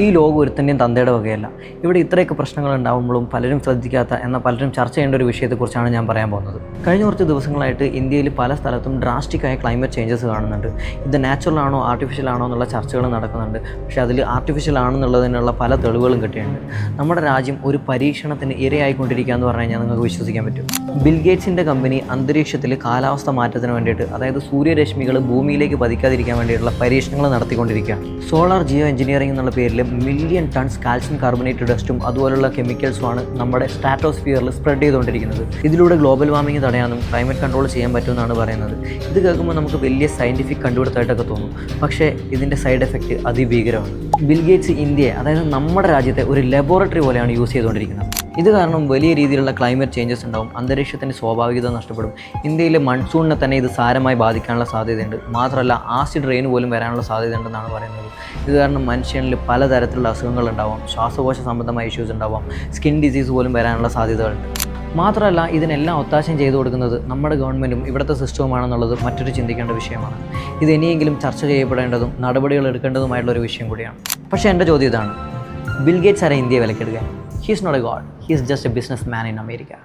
ഈ ലോകം ഒരുത്തൻ്റെയും തന്തയുടെ വകയല്ല. ഇവിടെ ഇത്രയൊക്കെ പ്രശ്നങ്ങൾ ഉണ്ടാകുമ്പോഴും പലരും ശ്രദ്ധിക്കാത്ത എന്നാൽ പലരും ചർച്ച ചെയ്യേണ്ട ഒരു വിഷയത്തെക്കുറിച്ചാണ് ഞാൻ പറയാൻ പോകുന്നത്. കഴിഞ്ഞ കുറച്ച് ദിവസങ്ങളായിട്ട് ഇന്ത്യയിൽ പല സ്ഥലത്തും ഡ്രാസ്റ്റിക്കായ ക്ലൈമറ്റ് ചേഞ്ചസ് കാണുന്നുണ്ട്. ഇത് നാച്ചുറൽ ആണോ ആർട്ടിഫിഷ്യൽ ആണോ എന്നുള്ള ചർച്ചകൾ നടക്കുന്നുണ്ട്. പക്ഷേ അതിൽ ആർട്ടിഫിഷ്യൽ ആണെന്നുള്ളതിനുള്ള പല തെളിവുകളും കിട്ടിയിട്ടുണ്ട്. നമ്മുടെ രാജ്യം ഒരു പരീക്ഷണത്തിന് ഇരയായിക്കൊണ്ടിരിക്കുക എന്ന് പറഞ്ഞു കഴിഞ്ഞാൽ നിങ്ങൾക്ക് വിശ്വസിക്കാൻ പറ്റും. ബിൽ ഗേറ്റ്സിൻ്റെ കമ്പനി അന്തരീക്ഷത്തിൽ കാലാവസ്ഥ മാറ്റത്തിന് വേണ്ടിയിട്ട്, അതായത് സൂര്യരശ്മികൾ ഭൂമിയിലേക്ക് പതിക്കാതിരിക്കാൻ വേണ്ടിയിട്ടുള്ള പരീക്ഷണങ്ങൾ നടത്തിക്കൊണ്ടിരിക്കുകയാണ്. സോളാർ ജിയോ എഞ്ചിനീയറിംഗ് എന്നുള്ള പേരിൽ മില്യൺ ടൺസ് കാൽസ്യം കാർബണേറ്റ് ഡസ്റ്റും അതുപോലുള്ള കെമിക്കൽസുമാണ് നമ്മുടെ സ്ട്രാറ്റോസ്ഫിയറിൽ സ്പ്രെഡ് ചെയ്തുകൊണ്ടിരിക്കുന്നത്. ഇതിലൂടെ ഗ്ലോബൽ വാർമിംഗ് തടയാനും ക്ലൈമറ്റ് കൺട്രോൾ ചെയ്യാൻ പറ്റുമെന്നാണ് പറയുന്നത്. ഇത് കേൾക്കുമ്പോൾ നമുക്ക് വലിയ സയൻറ്റിഫിക് കണ്ടുപിടുത്തമായിട്ടൊക്കെ തോന്നും. പക്ഷേ ഇതിൻ്റെ സൈഡ് എഫക്റ്റ് അതിഭീകരമാണ്. ബിൽ ഗേറ്റ്സ് ഇന്ത്യയെ, അതായത് നമ്മുടെ രാജ്യത്തെ ഒരു ലബോറട്ടറി പോലെയാണ് യൂസ് ചെയ്തുകൊണ്ടിരിക്കുന്നത്. ഇത് കാരണം വലിയ രീതിയിലുള്ള ക്ലൈമറ്റ് ചേഞ്ചസ് ഉണ്ടാവും. അന്തരീക്ഷത്തിൻ്റെ സ്വാഭാവികത നഷ്ടപ്പെടും. ഇന്ത്യയിലെ മൺസൂണിനെ തന്നെ ഇത് സാരമായി ബാധിക്കാനുള്ള സാധ്യതയുണ്ട്. മാത്രമല്ല ആസിഡ് റെയിൻ പോലും വരാനുള്ള സാധ്യതയുണ്ടെന്നാണ് പറയുന്നത്. ഇത് കാരണം മനുഷ്യനിൽ പലതരത്തിലുള്ള അസുഖങ്ങൾ ഉണ്ടാവാം, ശ്വാസകോശ സംബന്ധമായ ഇഷ്യൂസ് ഉണ്ടാവാം, സ്കിൻ ഡിസീസ് പോലും വരാനുള്ള സാധ്യതകളുണ്ട്. മാത്രമല്ല ഇതിനെല്ലാം ഒത്താശയും ചെയ്തു കൊടുക്കുന്നത് നമ്മുടെ ഗവൺമെൻറ്റും ഇവിടുത്തെ സിസ്റ്റവുമാണെന്നുള്ളത് മറ്റൊരു ചിന്തിക്കേണ്ട വിഷയമാണ്. ഇത് ഇനിയെങ്കിലും ചർച്ച ചെയ്യപ്പെടേണ്ടതും നടപടികൾ എടുക്കേണ്ടതുമായിട്ടുള്ളൊരു വിഷയം കൂടിയാണ്. പക്ഷേ എൻ്റെ ചോദ്യം ഇതാണ്: ബിൽ ഗേറ്റ്സ് ആരാ ഇന്ത്യയെ വിലക്കെടുക്കാൻ? He is not a god. He is just a businessman in America.